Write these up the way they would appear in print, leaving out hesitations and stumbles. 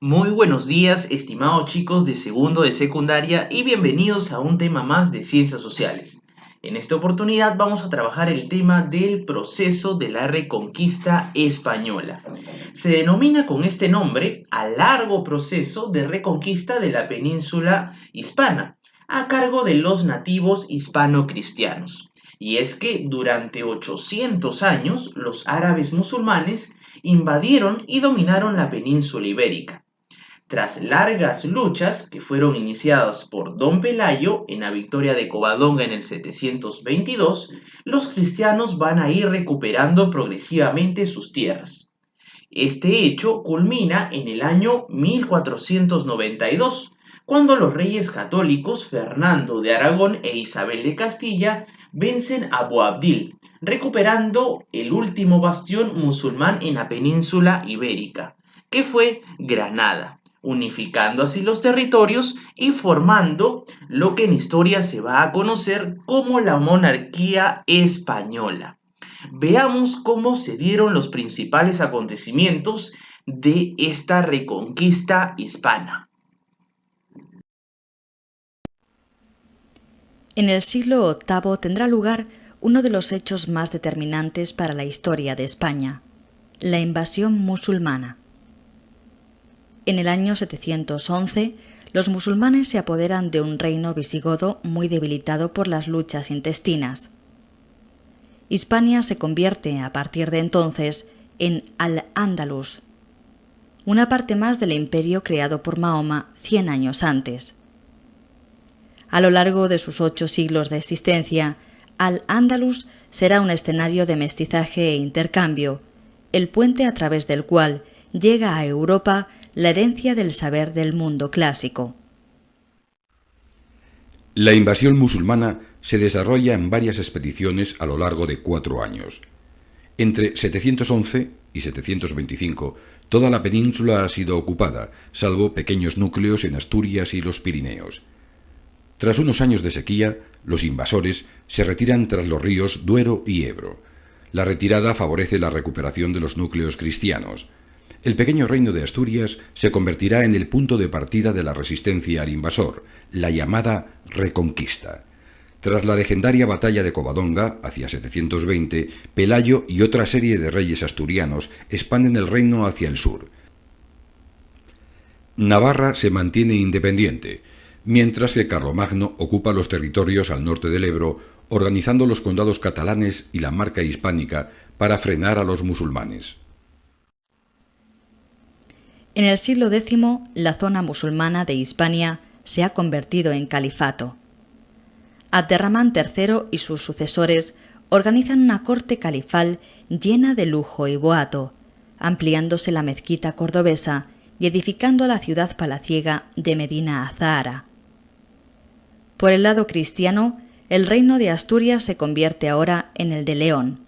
Muy buenos días, estimados chicos de segundo de secundaria y bienvenidos a un tema más de ciencias sociales. En esta oportunidad vamos a trabajar el tema del proceso de la Reconquista española. Se denomina con este nombre al largo proceso de reconquista de la península hispana, a cargo de los nativos hispano-cristianos. Y es que durante 800 años los árabes musulmanes invadieron y dominaron la península ibérica. Tras largas luchas que fueron iniciadas por Don Pelayo en la victoria de Covadonga en el 722, los cristianos van a ir recuperando progresivamente sus tierras. Este hecho culmina en el año 1492, cuando los reyes católicos Fernando de Aragón e Isabel de Castilla vencen a Boabdil, recuperando el último bastión musulmán en la península ibérica, que fue Granada, unificando así los territorios y formando lo que en historia se va a conocer como la monarquía española. Veamos cómo se dieron los principales acontecimientos de esta reconquista hispana. En el siglo VIII tendrá lugar uno de los hechos más determinantes para la historia de España, la invasión musulmana. En el año 711, los musulmanes se apoderan de un reino visigodo muy debilitado por las luchas intestinas. Hispania se convierte, a partir de entonces, en Al-Ándalus, una parte más del imperio creado por Mahoma 100 años antes. A lo largo de sus 8 siglos de existencia, Al-Ándalus será un escenario de mestizaje e intercambio, el puente a través del cual llega a Europa la herencia del saber del mundo clásico. La invasión musulmana se desarrolla en varias expediciones a lo largo de 4 años. Entre 711 y 725, toda la península ha sido ocupada, salvo pequeños núcleos en Asturias y los Pirineos. Tras unos años de sequía, los invasores se retiran tras los ríos Duero y Ebro. La retirada favorece la recuperación de los núcleos cristianos. El pequeño reino de Asturias se convertirá en el punto de partida de la resistencia al invasor, la llamada Reconquista. Tras la legendaria batalla de Covadonga, hacia 720, Pelayo y otra serie de reyes asturianos expanden el reino hacia el sur. Navarra se mantiene independiente, mientras que Carlomagno ocupa los territorios al norte del Ebro, organizando los condados catalanes y la marca hispánica para frenar a los musulmanes. En el siglo X, la zona musulmana de Hispania se ha convertido en califato. Abderramán III y sus sucesores organizan una corte califal llena de lujo y boato, ampliándose la mezquita cordobesa y edificando la ciudad palaciega de Medina Azahara. Por el lado cristiano, el reino de Asturias se convierte ahora en el de León.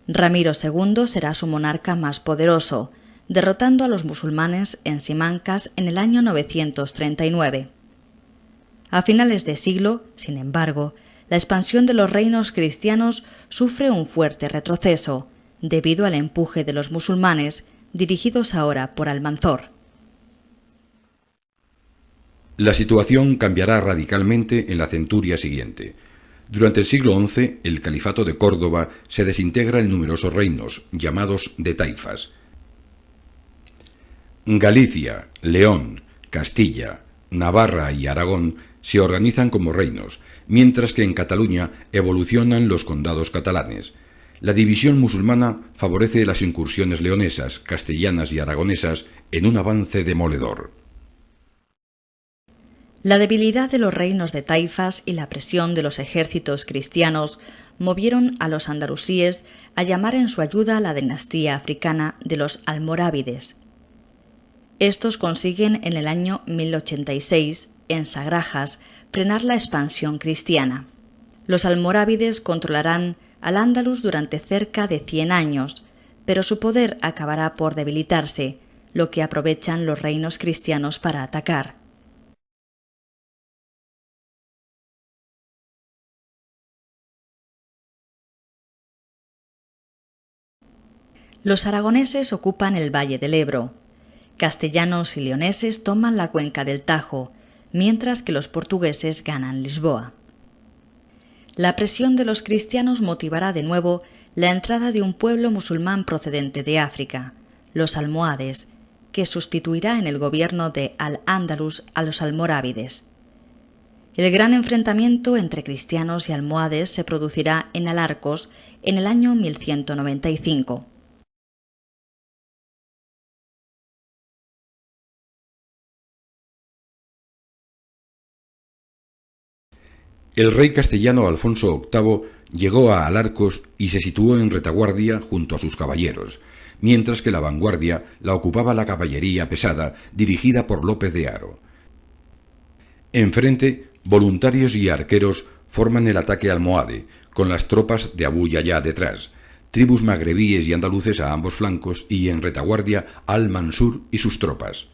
Ramiro II será su monarca más poderoso, derrotando a los musulmanes en Simancas en el año 939. A finales de siglo, sin embargo, la expansión de los reinos cristianos sufre un fuerte retroceso, debido al empuje de los musulmanes, dirigidos ahora por Almanzor. La situación cambiará radicalmente en la centuria siguiente. Durante el siglo XI, el califato de Córdoba se desintegra en numerosos reinos, llamados de taifas. Galicia, León, Castilla, Navarra y Aragón se organizan como reinos, mientras que en Cataluña evolucionan los condados catalanes. La división musulmana favorece las incursiones leonesas, castellanas y aragonesas en un avance demoledor. La debilidad de los reinos de taifas y la presión de los ejércitos cristianos movieron a los andalusíes a llamar en su ayuda a la dinastía africana de los almorávides. Estos consiguen en el año 1086, en Sagrajas, frenar la expansión cristiana. Los almorávides controlarán Al-Ándalus durante cerca de 100 años, pero su poder acabará por debilitarse, lo que aprovechan los reinos cristianos para atacar. Los aragoneses ocupan el valle del Ebro. Castellanos y leoneses toman la cuenca del Tajo, mientras que los portugueses ganan Lisboa. La presión de los cristianos motivará de nuevo la entrada de un pueblo musulmán procedente de África, los almohades, que sustituirá en el gobierno de Al-Ándalus a los almorávides. El gran enfrentamiento entre cristianos y almohades se producirá en Alarcos en el año 1195. El rey castellano Alfonso VIII llegó a Alarcos y se situó en retaguardia junto a sus caballeros, mientras que la vanguardia la ocupaba la caballería pesada dirigida por López de Haro. Enfrente, voluntarios y arqueros forman el ataque almohade, con las tropas de Abu Yahya detrás, tribus magrebíes y andaluces a ambos flancos y en retaguardia Al-Mansur y sus tropas.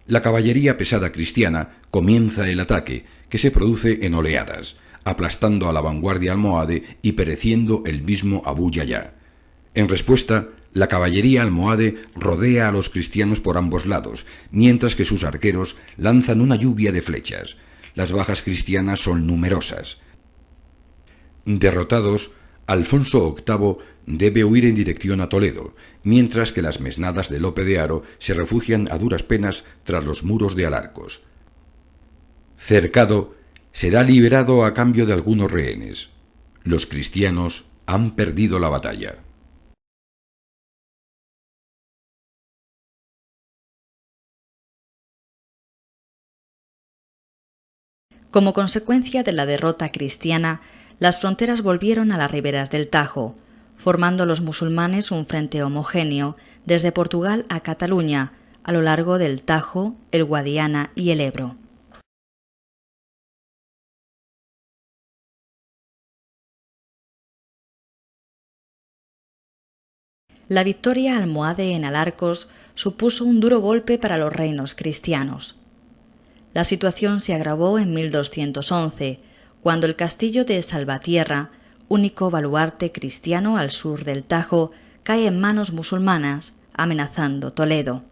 La caballería pesada cristiana comienza el ataque, que se produce en oleadas, aplastando a la vanguardia almohade y pereciendo el mismo Abu Yahya. En respuesta, la caballería almohade rodea a los cristianos por ambos lados, mientras que sus arqueros lanzan una lluvia de flechas. Las bajas cristianas son numerosas. Derrotados, Alfonso VIII debe huir en dirección a Toledo, mientras que las mesnadas de Lope de Haro se refugian a duras penas tras los muros de Alarcos. Cercado, será liberado a cambio de algunos rehenes. Los cristianos han perdido la batalla. Como consecuencia de la derrota cristiana, las fronteras volvieron a las riberas del Tajo, formando los musulmanes un frente homogéneo desde Portugal a Cataluña, a lo largo del Tajo, el Guadiana y el Ebro. La victoria almohade en Alarcos supuso un duro golpe para los reinos cristianos. La situación se agravó en 1211, cuando el castillo de Salvatierra, único baluarte cristiano al sur del Tajo, cae en manos musulmanas, amenazando Toledo.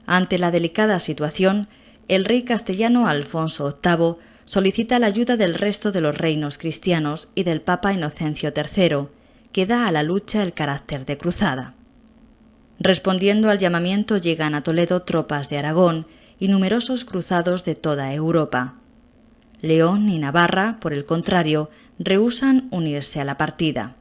Ante la delicada situación, el rey castellano Alfonso VIII solicita la ayuda del resto de los reinos cristianos y del Papa Inocencio III, que da a la lucha el carácter de cruzada. Respondiendo al llamamiento llegan a Toledo tropas de Aragón y numerosos cruzados de toda Europa. León y Navarra, por el contrario, rehúsan unirse a la partida.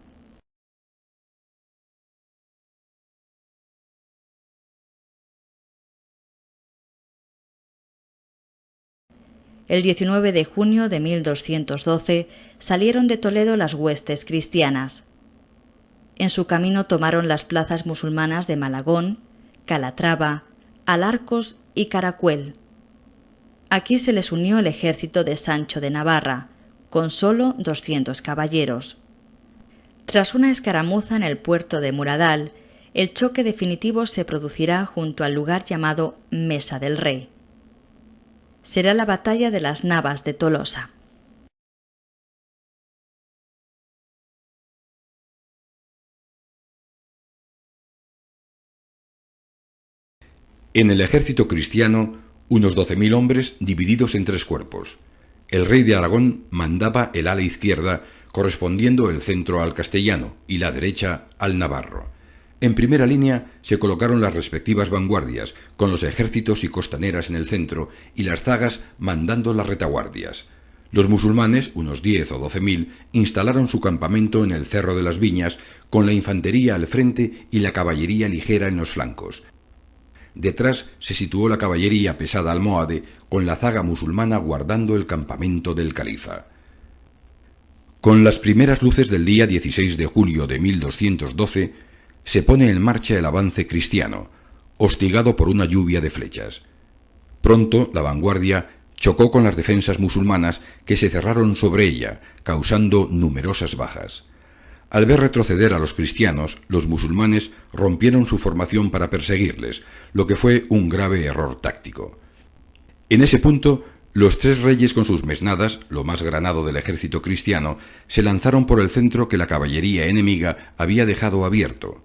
El 19 de junio de 1212 salieron de Toledo las huestes cristianas. En su camino tomaron las plazas musulmanas de Malagón, Calatrava, Alarcos y Caracuel. Aquí se les unió el ejército de Sancho de Navarra, con solo 200 caballeros. Tras una escaramuza en el puerto de Muradal, el choque definitivo se producirá junto al lugar llamado Mesa del Rey. Será la batalla de las Navas de Tolosa. En el ejército cristiano, unos 12.000 hombres divididos en tres cuerpos. El rey de Aragón mandaba el ala izquierda, correspondiendo el centro al castellano y la derecha al navarro. En primera línea se colocaron las respectivas vanguardias, con los ejércitos y costaneras en el centro y las zagas mandando las retaguardias. Los musulmanes, unos 10 o 12.000, instalaron su campamento en el Cerro de las Viñas, con la infantería al frente y la caballería ligera en los flancos. Detrás se situó la caballería pesada almohade, con la zaga musulmana guardando el campamento del califa. Con las primeras luces del día 16 de julio de 1212, se pone en marcha el avance cristiano, hostigado por una lluvia de flechas. Pronto la vanguardia chocó con las defensas musulmanas, que se cerraron sobre ella, causando numerosas bajas. Al ver retroceder a los cristianos, los musulmanes rompieron su formación para perseguirles, lo que fue un grave error táctico. En ese punto, los tres reyes con sus mesnadas, lo más granado del ejército cristiano, se lanzaron por el centro que la caballería enemiga había dejado abierto.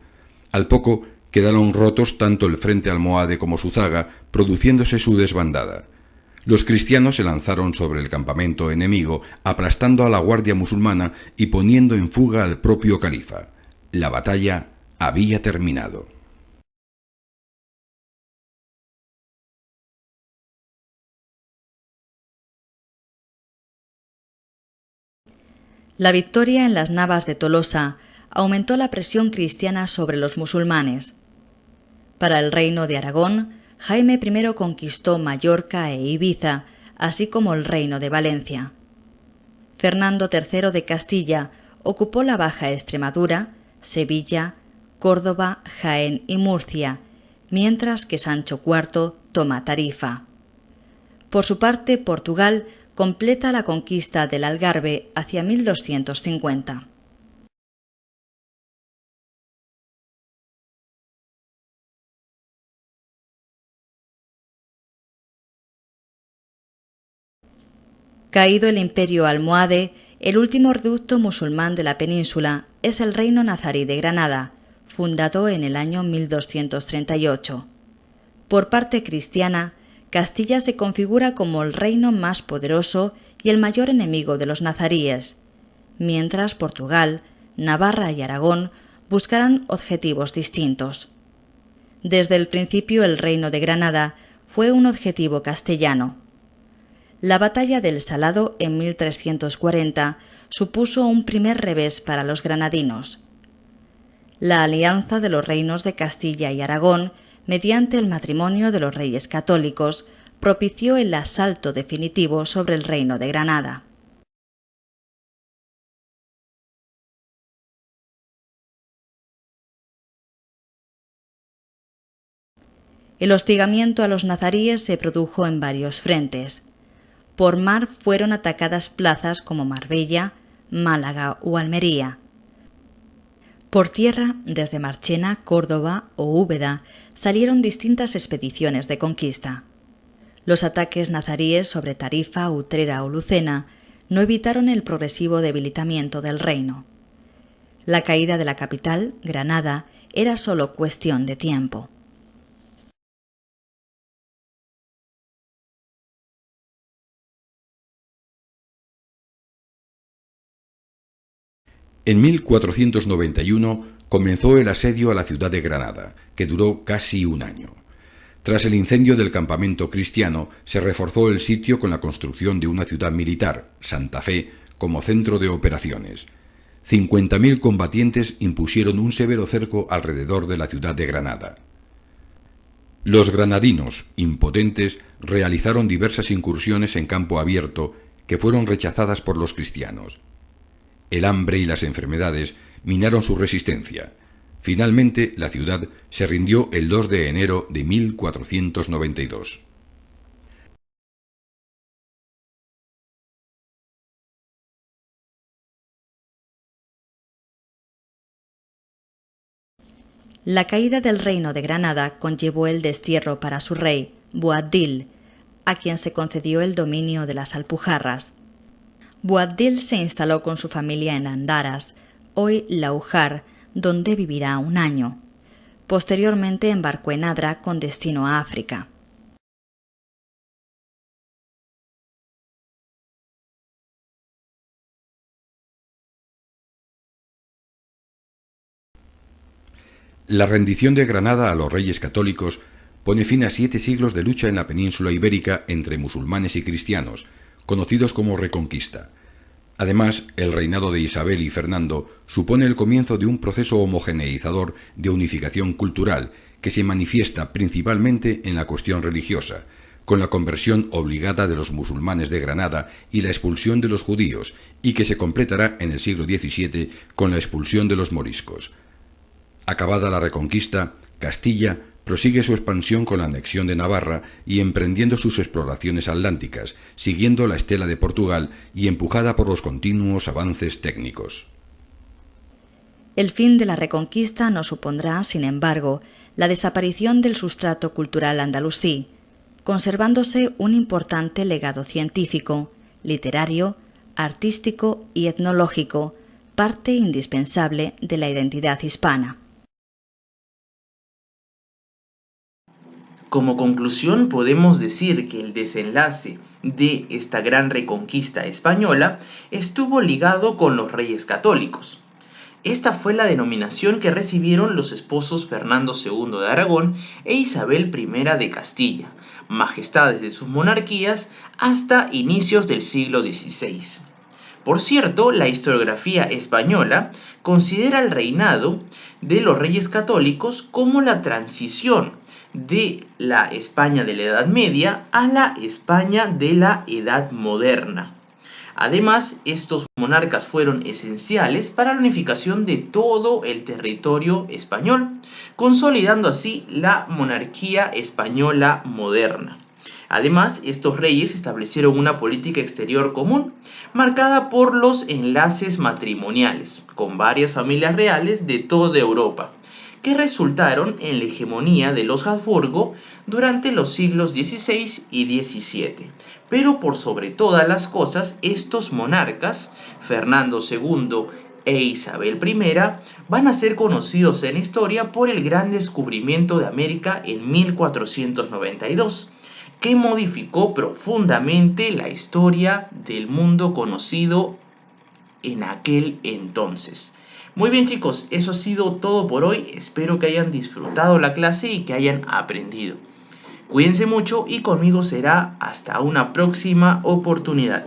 Al poco, Quedaron rotos tanto el frente almohade como su zaga, produciéndose su desbandada. Los cristianos se lanzaron sobre el campamento enemigo, aplastando a la guardia musulmana y poniendo en fuga al propio califa. La batalla había terminado. La victoria en las Navas de Tolosa aumentó la presión cristiana sobre los musulmanes. Para el reino de Aragón, Jaime I conquistó Mallorca e Ibiza, así como el reino de Valencia. Fernando III de Castilla ocupó la Baja Extremadura, Sevilla, Córdoba, Jaén y Murcia, mientras que Sancho IV toma Tarifa. Por su parte, Portugal completa la conquista del Algarve hacia 1250. Caído el imperio almohade, el último reducto musulmán de la península es el Reino Nazarí de Granada, fundado en el año 1238. Por parte cristiana, Castilla se configura como el reino más poderoso y el mayor enemigo de los nazaríes, mientras Portugal, Navarra y Aragón buscarán objetivos distintos. Desde el principio el reino de Granada fue un objetivo castellano. La batalla del Salado en 1340 supuso un primer revés para los granadinos. La alianza de los reinos de Castilla y Aragón, mediante el matrimonio de los reyes católicos, propició el asalto definitivo sobre el reino de Granada. El hostigamiento a los nazaríes se produjo en varios frentes. Por mar fueron atacadas plazas como Marbella, Málaga o Almería. Por tierra, desde Marchena, Córdoba o Úbeda, salieron distintas expediciones de conquista. Los ataques nazaríes sobre Tarifa, Utrera o Lucena no evitaron el progresivo debilitamiento del reino. La caída de la capital, Granada, era solo cuestión de tiempo. En 1491 comenzó el asedio a la ciudad de Granada, que duró casi un año. Tras el incendio del campamento cristiano, se reforzó el sitio con la construcción de una ciudad militar, Santa Fe, como centro de operaciones. 50.000 combatientes impusieron un severo cerco alrededor de la ciudad de Granada. Los granadinos, impotentes, realizaron diversas incursiones en campo abierto que fueron rechazadas por los cristianos. El hambre y las enfermedades minaron su resistencia. Finalmente, la ciudad se rindió el 2 de enero de 1492. La caída del reino de Granada conllevó el destierro para su rey, Boabdil, a quien se concedió el dominio de las Alpujarras. Boabdil se instaló con su familia en Andaras, hoy Laujar, donde vivirá un año. Posteriormente embarcó en Adra con destino a África. La rendición de Granada a los reyes católicos pone fin a 7 siglos de lucha en la península ibérica entre musulmanes y cristianos, conocidos como Reconquista. Además, el reinado de Isabel y Fernando supone el comienzo de un proceso homogeneizador de unificación cultural que se manifiesta principalmente en la cuestión religiosa, con la conversión obligada de los musulmanes de Granada y la expulsión de los judíos, y que se completará en el siglo XVII con la expulsión de los moriscos. Acabada la Reconquista, Castilla prosigue su expansión con la anexión de Navarra y emprendiendo sus exploraciones atlánticas, siguiendo la estela de Portugal y empujada por los continuos avances técnicos. El fin de la Reconquista no supondrá, sin embargo, la desaparición del sustrato cultural andalusí, conservándose un importante legado científico, literario, artístico y etnológico, parte indispensable de la identidad hispana. Como conclusión, podemos decir que el desenlace de esta gran reconquista española estuvo ligado con los reyes católicos. Esta fue la denominación que recibieron los esposos Fernando II de Aragón e Isabel I de Castilla, majestades de sus monarquías hasta inicios del siglo XVI. Por cierto, la historiografía española considera el reinado de los reyes católicos como la transición de la España de la Edad Media a la España de la Edad Moderna. Además, estos monarcas fueron esenciales para la unificación de todo el territorio español, consolidando así la monarquía española moderna. Además, estos reyes establecieron una política exterior común, marcada por los enlaces matrimoniales con varias familias reales de toda Europa, que resultaron en la hegemonía de los Habsburgo durante los siglos XVI y XVII. Pero por sobre todas las cosas, estos monarcas, Fernando II e Isabel I, van a ser conocidos en la historia por el gran descubrimiento de América en 1492, que modificó profundamente la historia del mundo conocido en aquel entonces. Muy bien, chicos, eso ha sido todo por hoy. Espero que hayan disfrutado la clase y que hayan aprendido. Cuídense mucho y conmigo será hasta una próxima oportunidad.